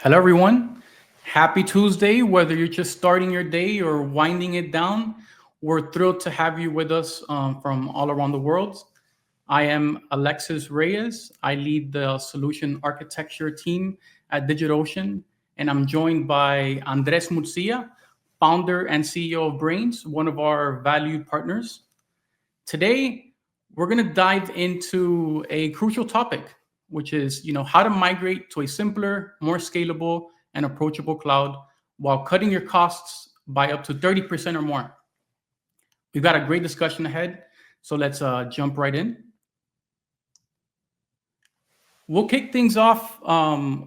Hello, everyone. Happy Tuesday. Whether you're just starting your day or winding it down, we're thrilled to have you with us from all around the world. I am Alexis Reyes. I lead the solution architecture team at DigitalOcean, and I'm joined by Andres Murcia, founder and CEO of Brainz, one of our valued partners. Today, we're going to dive into a crucial topic, which is, how to migrate to a simpler, more scalable, and approachable cloud while cutting your costs by up to 30% or more. We've got a great discussion ahead, so let's jump right in. We'll kick things off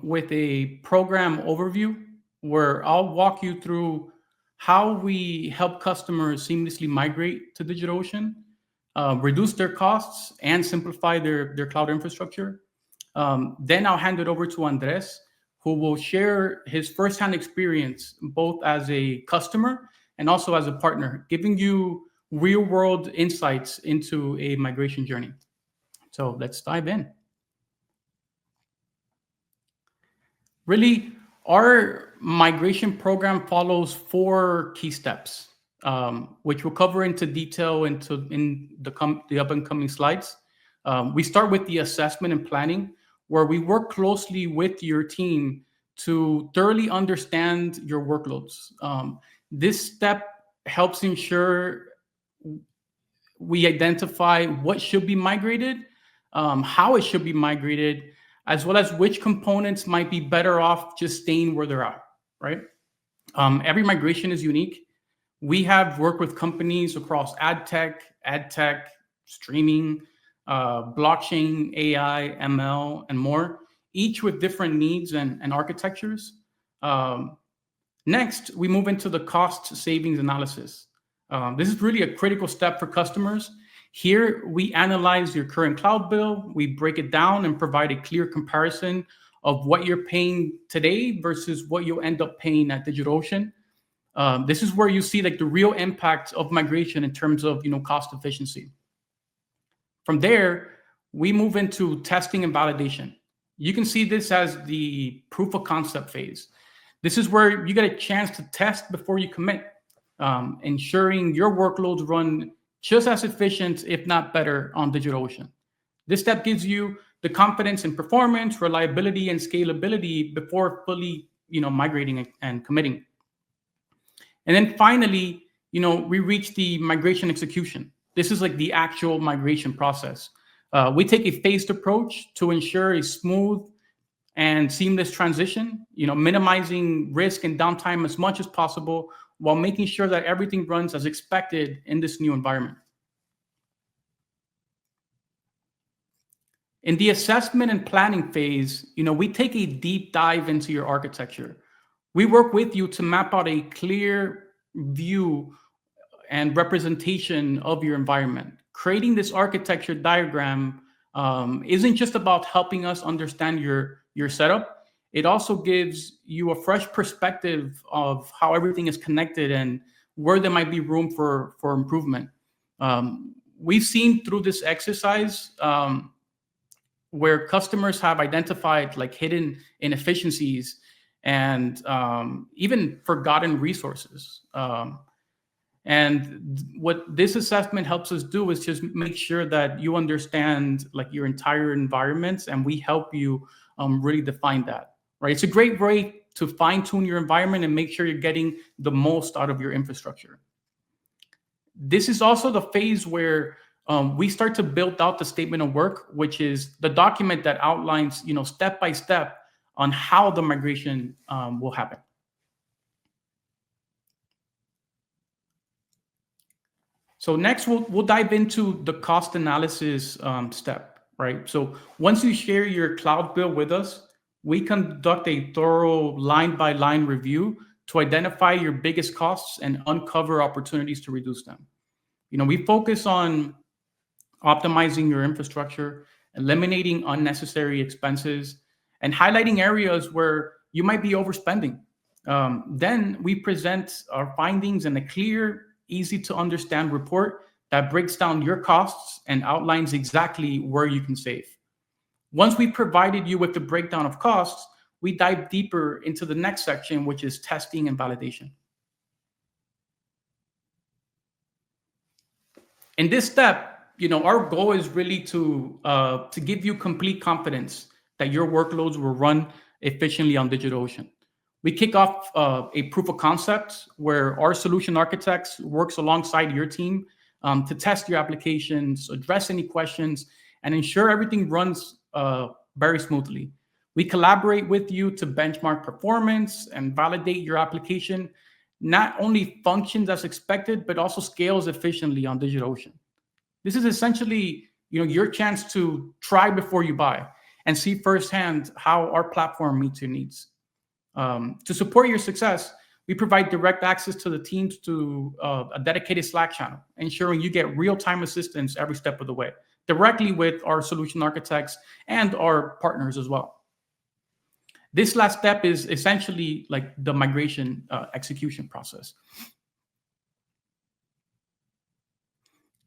with a program overview where I'll walk you through how we help customers seamlessly migrate to DigitalOcean, reduce their costs, and simplify their cloud infrastructure. Then I'll hand it over to Andres, who will share his firsthand experience, both as a customer and also as a partner, giving you real-world insights into a migration journey. So let's dive in. Really, our migration program follows 4 key steps, which we'll cover into detail in the up and coming slides. We start with the assessment and planning, where we work closely with your team to thoroughly understand your workloads. This step helps ensure we identify what should be migrated, how it should be migrated, as well as which components might be better off just staying where they're at, right? Every migration is unique. We have worked with companies across ad tech, streaming, blockchain, AI, ML, and more, each with different needs and architectures. Next, we move into the cost savings analysis. This is really a critical step for customers. Here, we analyze your current cloud bill, we break it down and provide a clear comparison of what you're paying today versus what you'll end up paying at DigitalOcean. This is where you see the real impact of migration in terms of cost efficiency. From there, we move into testing and validation. You can see this as the proof of concept phase. This is where you get a chance to test before you commit, ensuring your workloads run just as efficient, if not better, on DigitalOcean. This step gives you the confidence in performance, reliability, and scalability before fully migrating and committing. And then finally, we reach the migration execution. This is like the actual migration process. We take a phased approach to ensure a smooth and seamless transition, minimizing risk and downtime as much as possible while making sure that everything runs as expected in this new environment. In the assessment and planning phase, we take a deep dive into your architecture. We work with you to map out a clear view and representation of your environment. Creating this architecture diagram isn't just about helping us understand your setup. It also gives you a fresh perspective of how everything is connected and where there might be room for improvement. We've seen through this exercise where customers have identified hidden inefficiencies and even forgotten resources. And what this assessment helps us do is just make sure that you understand your entire environment, and we help you really define that. Right? It's a great way to fine-tune your environment and make sure you're getting the most out of your infrastructure. This is also the phase where we start to build out the statement of work, which is the document that outlines, step by step on how the migration will happen. So next, we'll dive into the cost analysis step, right? So once you share your cloud bill with us, we conduct a thorough line-by-line review to identify your biggest costs and uncover opportunities to reduce them. We focus on optimizing your infrastructure, eliminating unnecessary expenses, and highlighting areas where you might be overspending. Then we present our findings in a clear, easy-to-understand report that breaks down your costs and outlines exactly where you can save. Once we provided you with the breakdown of costs, we dive deeper into the next section, which is testing and validation. In this step, our goal is really to give you complete confidence that your workloads will run efficiently on DigitalOcean. We kick off a proof of concept where our solution architects works alongside your team to test your applications, address any questions, and ensure everything runs very smoothly. We collaborate with you to benchmark performance and validate your application not only functions as expected, but also scales efficiently on DigitalOcean. This is essentially, your chance to try before you buy and see firsthand how our platform meets your needs. To support your success, we provide direct access to the teams to a dedicated Slack channel, ensuring you get real-time assistance every step of the way, directly with our solution architects and our partners as well. This last step is essentially like the migration execution process.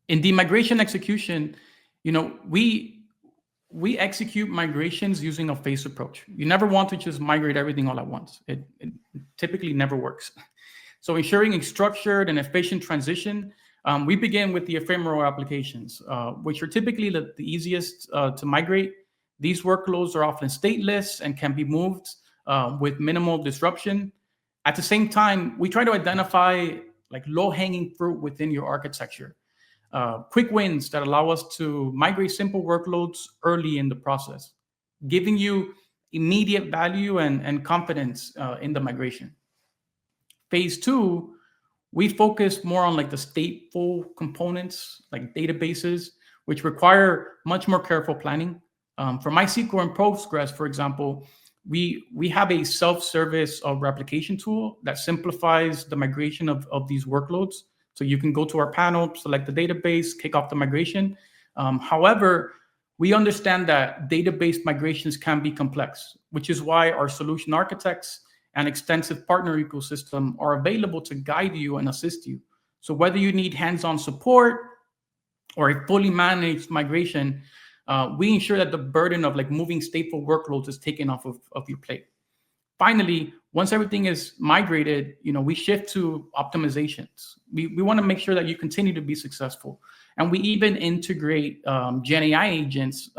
In the migration execution, we execute migrations using a phased approach. You never want to just migrate everything all at once. It typically never works. So ensuring a structured and efficient transition, we begin with the ephemeral applications, which are typically the easiest to migrate. These workloads are often stateless and can be moved with minimal disruption. At the same time, we try to identify like low-hanging fruit within your architecture. Quick wins that allow us to migrate simple workloads early in the process, giving you immediate value and confidence in the migration. Phase 2, we focus more on like the stateful components, like databases, which require much more careful planning. For MySQL and Postgres, for example, we have a self-service replication tool that simplifies the migration of these workloads. So you can go to our panel, select the database, kick off the migration. However, we understand that database migrations can be complex, which is why our solution architects and extensive partner ecosystem are available to guide you and assist you. So whether you need hands-on support or a fully managed migration, we ensure that the burden of like moving stateful workloads is taken off of your plate. Finally, once everything is migrated, we shift to optimizations. We want to make sure that you continue to be successful. And we even integrate Gen AI agents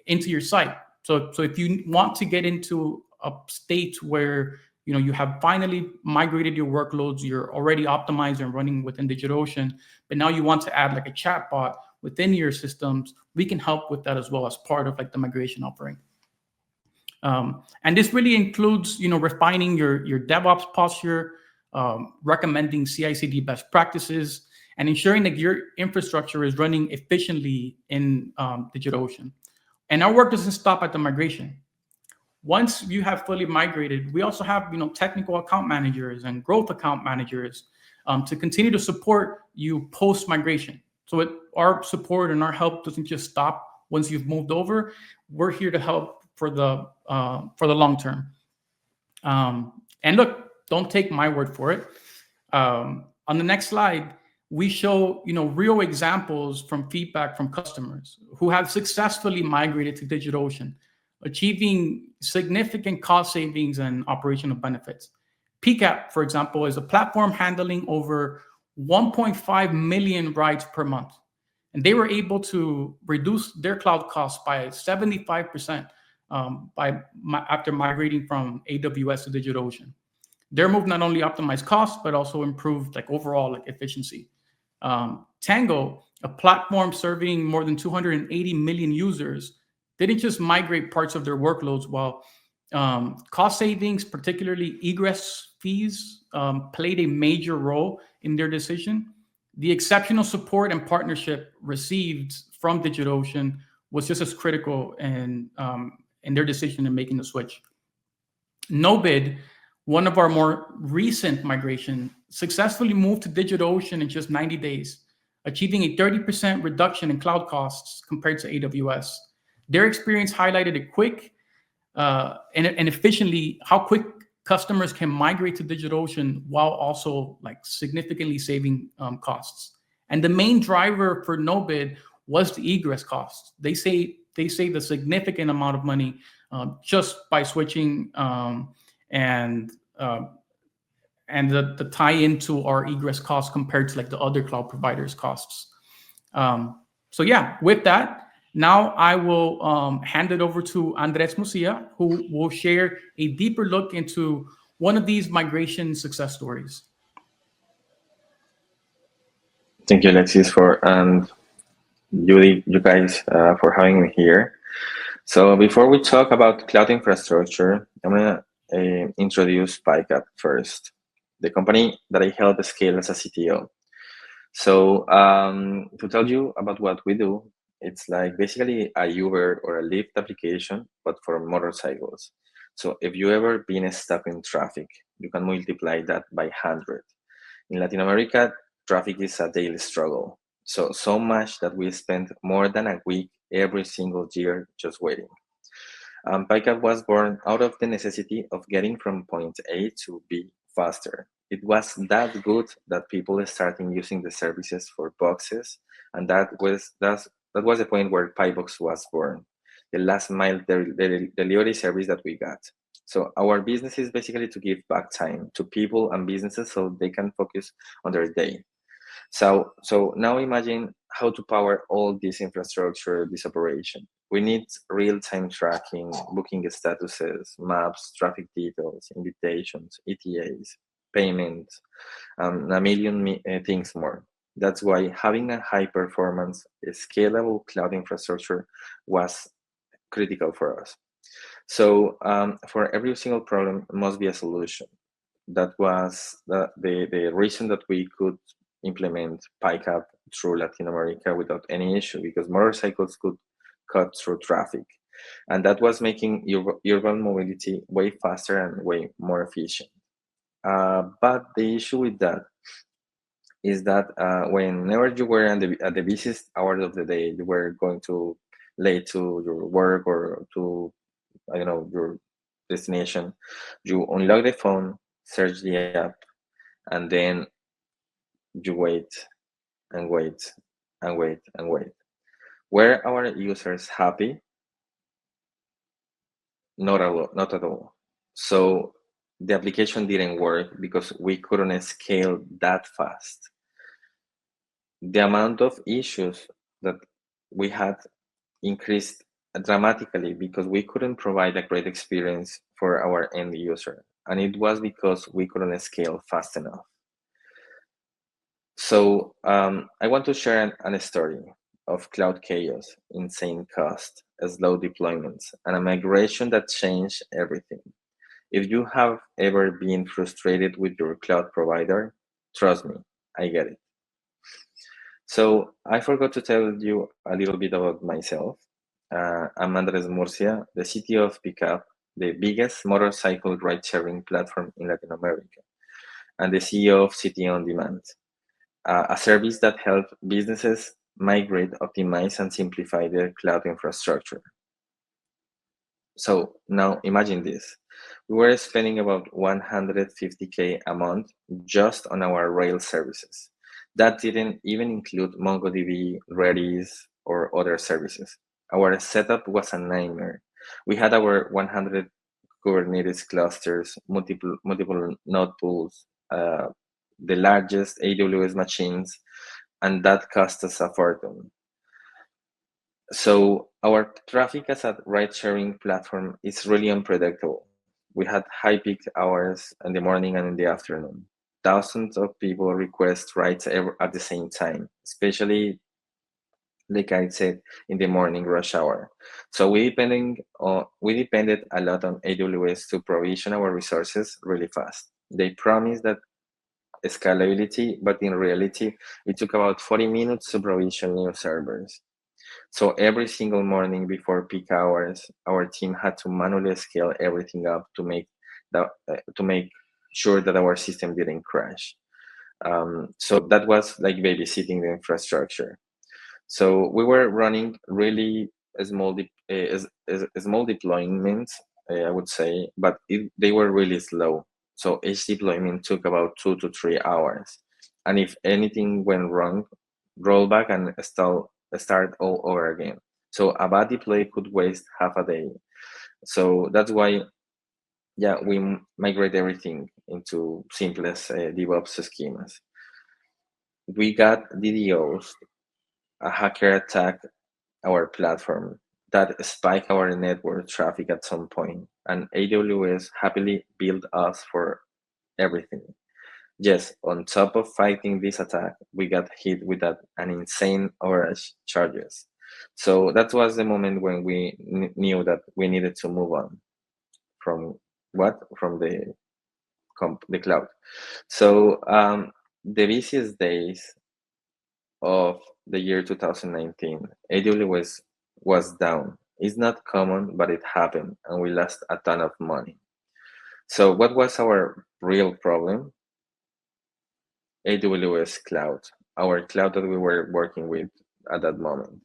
into your site. So if you want to get into a state where you have finally migrated your workloads, you're already optimized and running within DigitalOcean, but now you want to add like a chatbot within your systems, we can help with that as well as part of like the migration offering. And this really includes, refining your DevOps posture, recommending CI/CD best practices, and ensuring that your infrastructure is running efficiently in DigitalOcean. And our work doesn't stop at the migration. Once you have fully migrated, we also have, technical account managers and growth account managers to continue to support you post-migration. So our support and our help doesn't just stop once you've moved over. We're here to help for the long term. And look, don't take my word for it. On the next slide, we show real examples from feedback from customers who have successfully migrated to DigitalOcean, achieving significant cost savings and operational benefits. PCAP, for example, is a platform handling over 1.5 million rides per month. And they were able to reduce their cloud costs by 75% after migrating from AWS to DigitalOcean. Their move not only optimized costs, but also improved overall efficiency. Tango, a platform serving more than 280 million users, didn't just migrate parts of their workloads, while cost savings, particularly egress fees, played a major role in their decision. The exceptional support and partnership received from DigitalOcean was just as critical in their decision in making the switch. NoBid, one of our more recent migration, successfully moved to DigitalOcean in just 90 days, achieving a 30% reduction in cloud costs compared to AWS. Their experience highlighted a quick and efficiently how quick customers can migrate to DigitalOcean while also significantly saving costs. And the main driver for NoBid was the egress costs. They they save a significant amount of money just by switching and uh, and the tie into our egress costs compared to like the other cloud providers costs. So yeah, with that, now I will hand it over to Andres Murcia, who will share a deeper look into one of these migration success stories. Thank you, Alexis, for and you guys for having me here. So before we talk about cloud infrastructure, I'm gonna introduce PyCap first, the company that I helped scale as a CTO. So to tell you about what we do, it's like basically a Uber or a Lyft application, but for motorcycles. So if you ever been stuck in traffic, you can multiply that by 100. In Latin America, traffic is a daily struggle. So much that we spend more than a week every single year just waiting. PyCap was born out of the necessity of getting from point A to B faster. It was that good that people started using the services for boxes, and that was the point where PyBox was born, the last mile delivery service that we got. So our business is basically to give back time to people and businesses so they can focus on their day. So now imagine how to power all this infrastructure, this operation. We need real-time tracking, booking statuses, maps, traffic details, invitations, ETAs, payments, a million things more. That's why having a high-performance, scalable cloud infrastructure was critical for us. So for every single problem must be a solution. That was the reason that we could implement PyCap through Latin America without any issue, because motorcycles could cut through traffic. And that was making urban mobility way faster and way more efficient. But the issue with that is that whenever you were at the busiest hours of the day, you were going to late to your work or to, I don't know, your destination, you unlock the phone, search the app, and then you wait and wait and wait and wait. Were our users happy? Not at all. So the application didn't work because we couldn't scale that fast. The amount of issues that we had increased dramatically because we couldn't provide a great experience for our end user. And it was because we couldn't scale fast enough. So I want to share a story of cloud chaos, insane cost, slow deployments, and a migration that changed everything. If you have ever been frustrated with your cloud provider, trust me, I get it. So I forgot to tell you a little bit about myself. I'm Andres Murcia, the CTO of Pickup, the biggest motorcycle ride-sharing platform in Latin America, and the CEO of City on Demand, a service that helps businesses migrate, optimize, and simplify their cloud infrastructure. So now imagine this. We were spending about 150K a month just on our Rails services. That didn't even include MongoDB, Redis, or other services. Our setup was a nightmare. We had our 100 Kubernetes clusters, multiple node pools, the largest AWS machines, and that cost us a fortune. So our traffic as a ride-sharing platform is really unpredictable. We had high peak hours in the morning and in the afternoon. Thousands of people request rides at the same time, especially, like I said, in the morning rush hour. So we depended a lot on AWS to provision our resources really fast. They promised that scalability, but in reality, it took about 40 minutes to provision new servers. So every single morning before peak hours, our team had to manually scale everything up to make sure that our system didn't crash. So that was like babysitting the infrastructure. So we were running really small deployments, I would say, but they were really slow. So each deployment took about 2 to 3 hours. And if anything went wrong, roll back and start all over again. So a bad deploy could waste half a day. So that's why, yeah, we migrate everything into simplest DevOps schemas. We got DDoS. A hacker attacked our platform that spiked our network traffic at some point, and AWS happily billed us for everything. Yes, on top of fighting this attack, we got hit with an insane overage charges. So that was the moment when we knew that we needed to move on from what? From the cloud. So the busiest days of the year 2019, AWS was down. It's not common, but it happened, and we lost a ton of money. So what was our real problem? AWS cloud, our cloud that we were working with at that moment.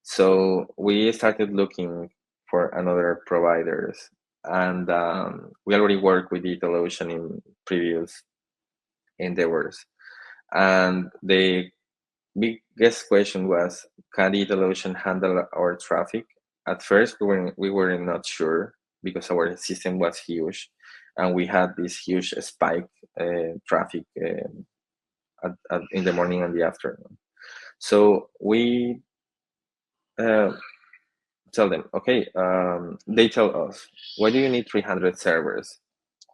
So we started looking for another providers, and we already worked with DigitalOcean in previous endeavors. And the biggest question was, can DigitalOcean handle our traffic? At first, we were not sure because our system was huge, and we had this huge spike traffic in the morning and the afternoon. So we uh, tell them, okay, they tell us, why do you need 300 servers?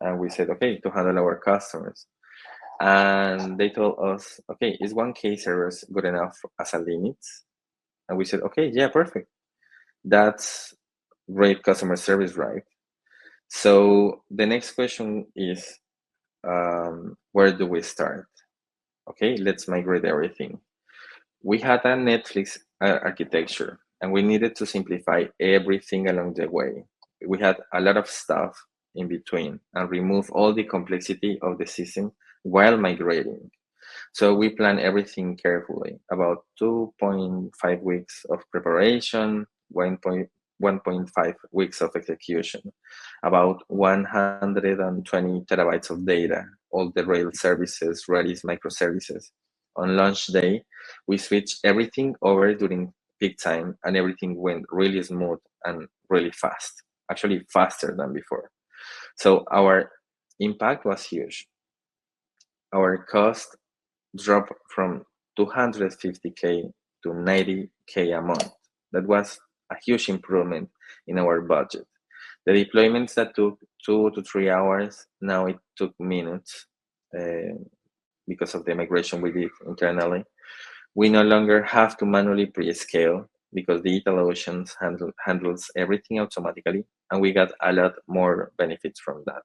And we said, okay, to handle our customers. And they told us, okay, is 1K servers good enough as a limit? And we said, okay, yeah, perfect. That's great customer service, right? So the next question is, where do we start? Okay, let's migrate everything. We had a Netflix architecture, and we needed to simplify everything along the way. We had a lot of stuff in between and remove all the complexity of the system while migrating. So we plan everything carefully, about 2.5 weeks of preparation, 1.5 weeks of execution, about 120 terabytes of data, all the Rails services, Redis microservices. On launch day, we switched everything over during peak time, and everything went really smooth and really fast, actually faster than before. So our impact was huge. Our cost dropped from 250K to 90K a month. That was a huge improvement in our budget. The deployments that took 2 to 3 hours, now it took minutes because of the migration we did internally. We no longer have to manually pre-scale because DigitalOcean handles everything automatically, and we got a lot more benefits from that.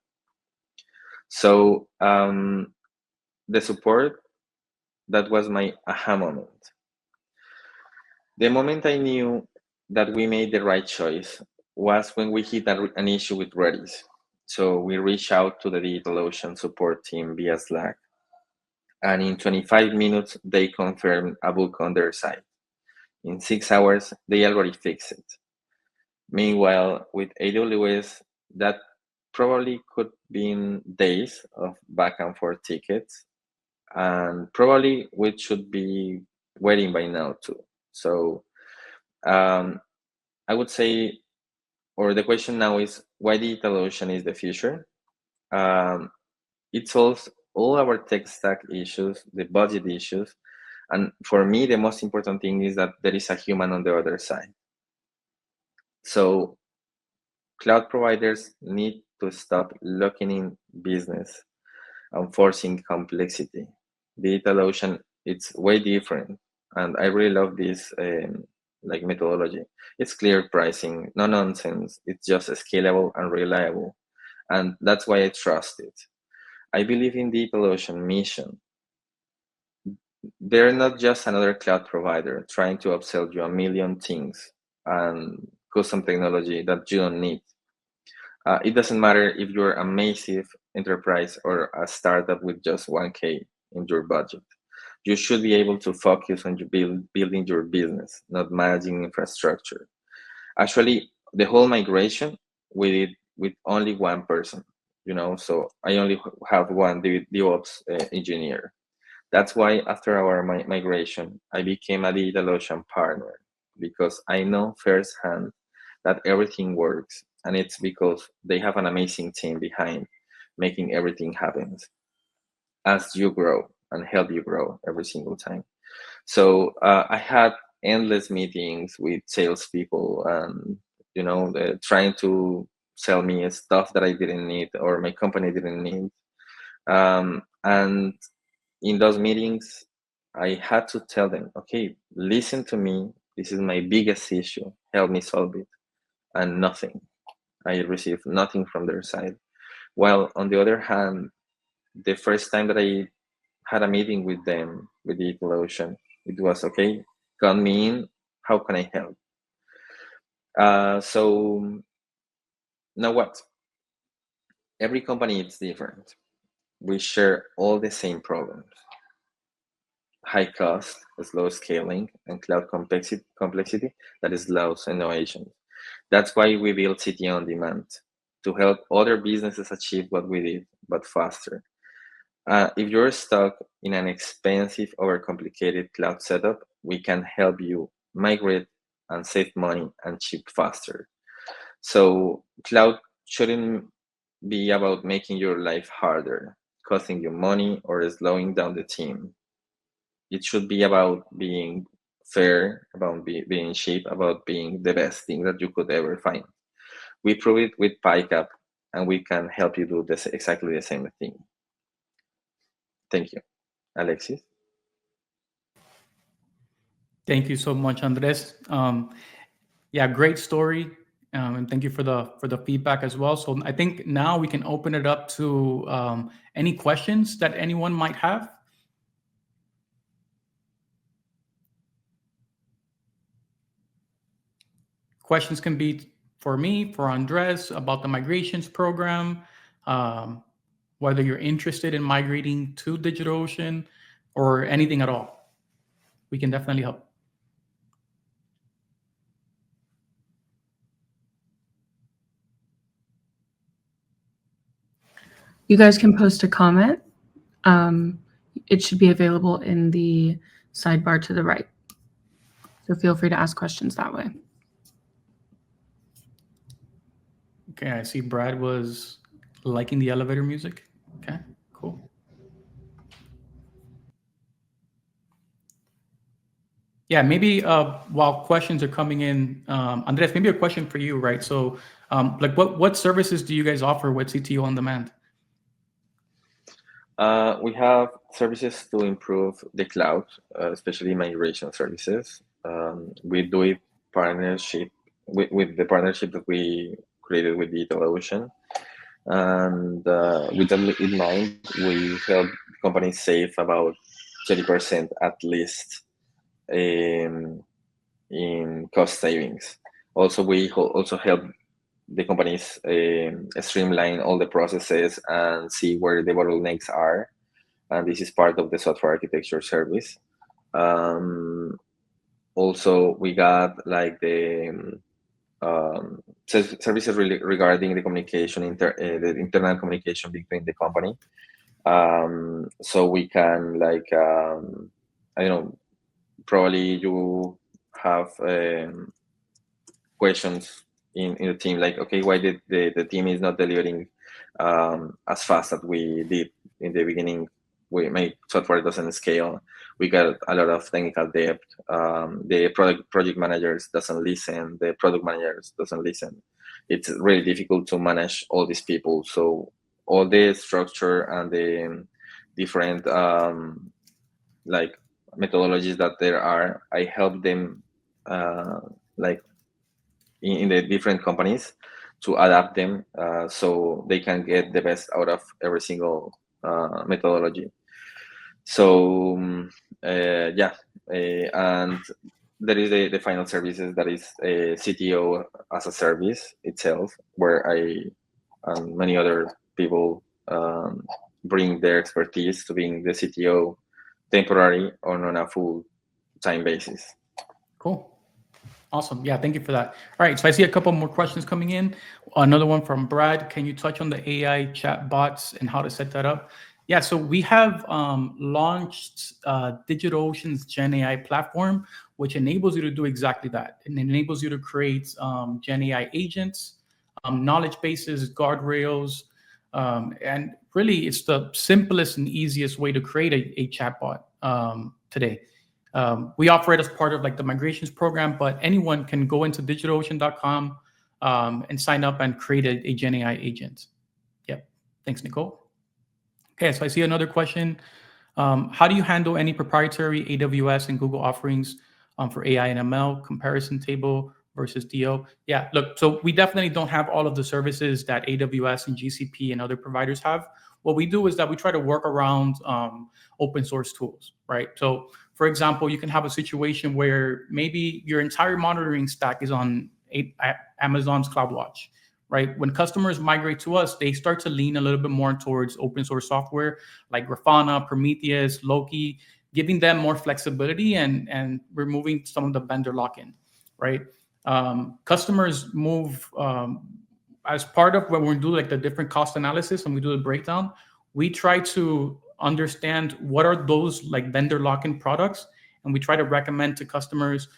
So the support, that was my aha moment. The moment I knew that we made the right choice was when we hit an issue with Redis. So we reached out to the DigitalOcean support team via Slack, and in 25 minutes, they confirmed a bug on their side. In 6 hours, they already fixed it. Meanwhile, with AWS, that probably could be in days of back and forth tickets, and probably we should be waiting by now too. So I would say, or the question now is, why DigitalOcean is the future? It solves all our tech stack issues, the budget issues, and for me, the most important thing is that there is a human on the other side. So cloud providers need to stop locking in business and forcing complexity. DigitalOcean, it's way different, and I really love this like methodology. It's clear pricing, no nonsense. It's just scalable and reliable, and that's why I trust it. I believe in DigitalOcean mission. They're not just another cloud provider trying to upsell you a million things and custom technology that you don't need. It doesn't matter if you're a massive enterprise or a startup with just 1K in your budget. You should be able to focus on building your business, not managing infrastructure. Actually, the whole migration we did with only one person, so I only have one DevOps engineer. That's why after our migration, I became a DigitalOcean partner. because I know firsthand that everything works, and it's because they have an amazing team behind making everything happen as you grow and help you grow every single time. So I had endless meetings with salespeople, and trying to sell me stuff that I didn't need or my company didn't need. And in those meetings, I had to tell them, okay, listen to me. This is my biggest issue. Help me solve it. And nothing. I received nothing from their side. While on the other hand, the first time that I had a meeting with them, with DigitalOcean, it was, okay, got me in. How can I help? So now what? Every company is different. We share all the same problems: high cost, slow scaling, and cloud complexity that slows innovation. That's why we built CTO on Demand, to help other businesses achieve what we did, but faster. If you're stuck in an expensive, overcomplicated cloud setup, we can help you migrate and save money and ship faster. So cloud shouldn't be about making your life harder, costing you money, or slowing down the team. It should be about being fair, about being cheap, about being the best thing that you could ever find. We prove it with PyCap, and we can help you do this exactly the same thing. Thank you. Alexis? Thank you so much, Andres. Yeah, great story, and thank you for the feedback as well. So I think now we can open it up to any questions that anyone might have. Questions can be for me, for Andres, about the migrations program, whether you're interested in migrating to DigitalOcean or anything at all. We can definitely help. You guys can post a comment. It should be available in the sidebar to the right. So feel free to ask questions that way. Okay, I see Brad was liking the elevator music. Okay, cool. Yeah, maybe while questions are coming in, Andres, maybe a question for you, right? So, like, what services do you guys offer with CTO on Demand? We have services to improve the cloud, especially migration services. We do it partnership with the partnership that we created with DigitalOcean. And with that in mind, we help companies save about 30% at least in cost savings. Also, we also help the companies streamline all the processes and see where the bottlenecks are. And this is part of the software architecture service. Also, we got like the services really regarding the communication, the internal communication between the company. So we can like, I don't know, probably you have questions in the team, like, okay, why did the team is not delivering as fast as we did in the beginning? My software doesn't scale. We got a lot of technical debt. The project managers doesn't listen. The product managers doesn't listen. It's really difficult to manage all these people. So all the structure and the different like methodologies that there are, I help them like in the different companies to adapt them so they can get the best out of every single methodology. So yeah, and there is the final services, that is CTO as a service itself, where I and many other people bring their expertise to being the CTO temporary or on a full-time basis. Cool. Awesome. Yeah, thank you for that. All right, so I see a couple more questions coming in. Another one from Brad. Can you touch on the AI chat bots and how to set that up? Yeah, so we have launched DigitalOcean's Gen AI platform, which enables you to do exactly that. It enables you to create Gen AI agents, knowledge bases, guardrails, and really it's the simplest and easiest way to create a chatbot today. We offer it as part of like the migrations program, but anyone can go into digitalocean.com and sign up and create a Gen AI agent. Yep. Thanks, Nicole. Okay, so I see another question. How do you handle any proprietary AWS and Google offerings for AI and ML, comparison table versus DO? Yeah, look, so we definitely don't have all of the services that AWS and GCP and other providers have. What we do is that we try to work around open source tools, right? So for example, you can have a situation where maybe your entire monitoring stack is on Amazon's CloudWatch, right? When customers migrate to us, they start to lean a little bit more towards open source software like Grafana, Prometheus, Loki, giving them more flexibility and removing some of the vendor lock-in, right? Customers move as part of when we do like the different cost analysis and we do the breakdown, we try to understand what are those like vendor lock-in products, and we try to recommend to customers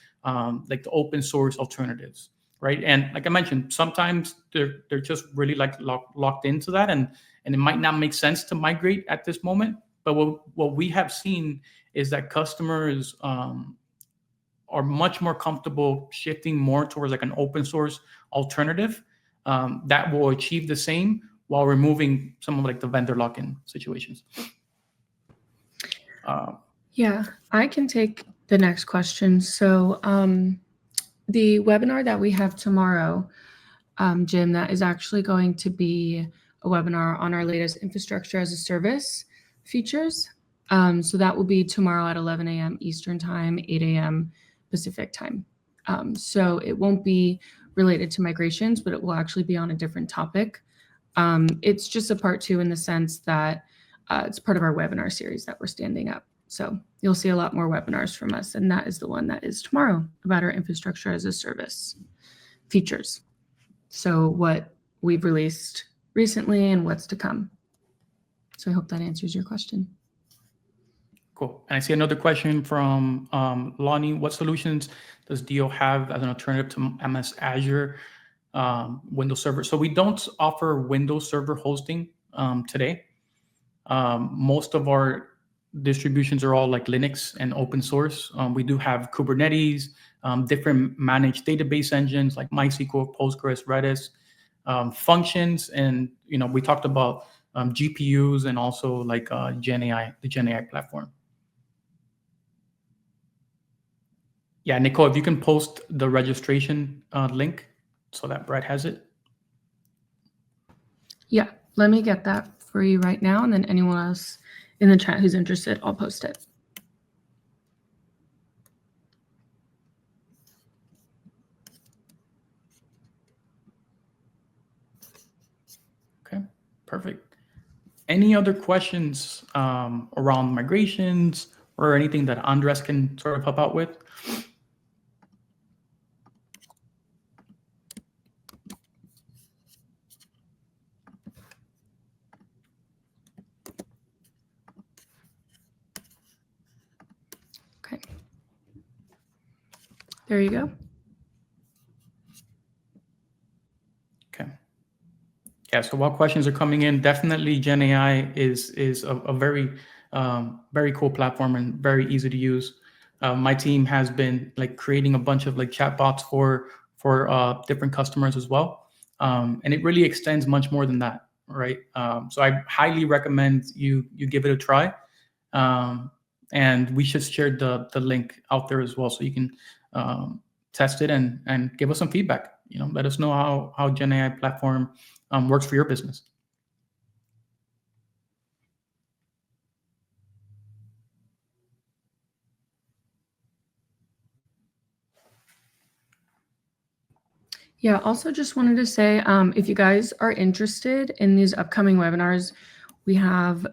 like the open source alternatives, right? And like I mentioned, sometimes they're just really like locked into that, and it might not make sense to migrate at this moment. But what we have seen is that customers are much more comfortable shifting more towards like an open source alternative that will achieve the same while removing some of like the vendor lock-in situations. Yeah, I can take the next question. So the webinar that we have tomorrow, Jim, that is actually going to be a webinar on our latest infrastructure as a service features. So that will be tomorrow at 11 a.m. Eastern time, 8 a.m. Pacific time. So it won't be related to migrations, but it will actually be on a different topic. It's just a part 2 in the sense that it's part of our webinar series that we're standing up. So you'll see a lot more webinars from us, and that is the one that is tomorrow about our infrastructure as a service features. So what we've released recently and what's to come. So I hope that answers your question. Cool. And I see another question from Lonnie. What solutions does DO have as an alternative to MS Azure Windows Server? So we don't offer Windows Server hosting today. Most of our distributions are all like Linux and open source. We do have Kubernetes, different managed database engines like MySQL, Postgres, Redis, functions, and we talked about GPUs and also like Gen AI, the Gen AI platform. Yeah, Nicole, if you can post the registration link so that Brett has it. Yeah, let me get that for you right now, and then anyone else in the chat who's interested, I'll post it. Okay, perfect. Any other questions around migrations or anything that Andres can sort of help out with? Okay. There you go. Okay. Yeah, so while questions are coming in, definitely Gen AI is a very, very cool platform and very easy to use. My team has been like creating a bunch of like chatbots for different customers as well. And it really extends much more than that, right? So I highly recommend you give it a try. And we should share the link out there as well, so you can test it and give us some feedback. Let us know how Gen AI platform works for your business. Yeah, also just wanted to say, if you guys are interested in these upcoming webinars, we have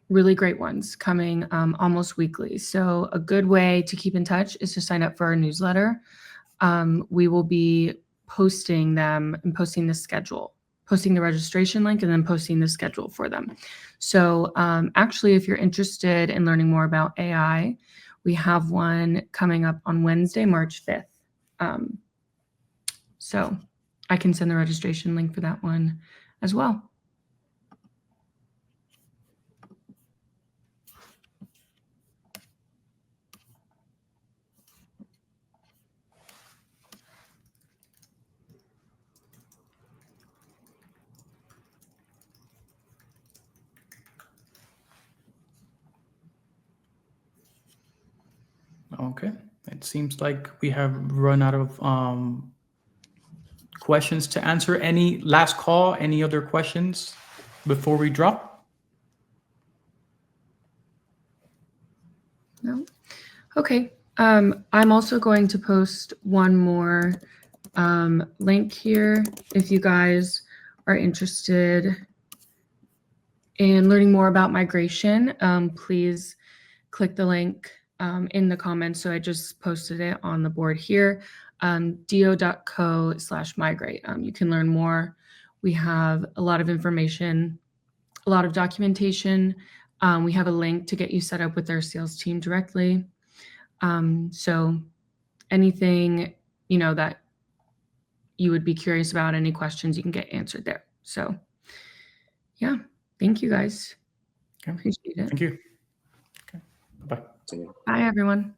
really great ones coming almost weekly. So a good way to keep in touch is to sign up for our newsletter. We will be posting them and posting the schedule, posting the registration link, and then posting the schedule for them. So actually, if you're interested in learning more about AI, We have one coming up on Wednesday, March 5th. So I can send the registration link for that one as well. Okay, it seems like we have run out of questions to answer. Any last call? Any other questions before we drop? No. Okay. I'm also going to post one more link here. If you guys are interested in learning more about migration, please click the link in the comments. So I just posted it on the board here, do.co/migrate. You can learn more. We have a lot of information, a lot of documentation. We have a link to get you set up with our sales team directly. So anything, that you would be curious about, any questions, you can get answered there. So yeah, thank you guys. Okay. Appreciate it. Thank you. Okay. Bye. Bye, everyone.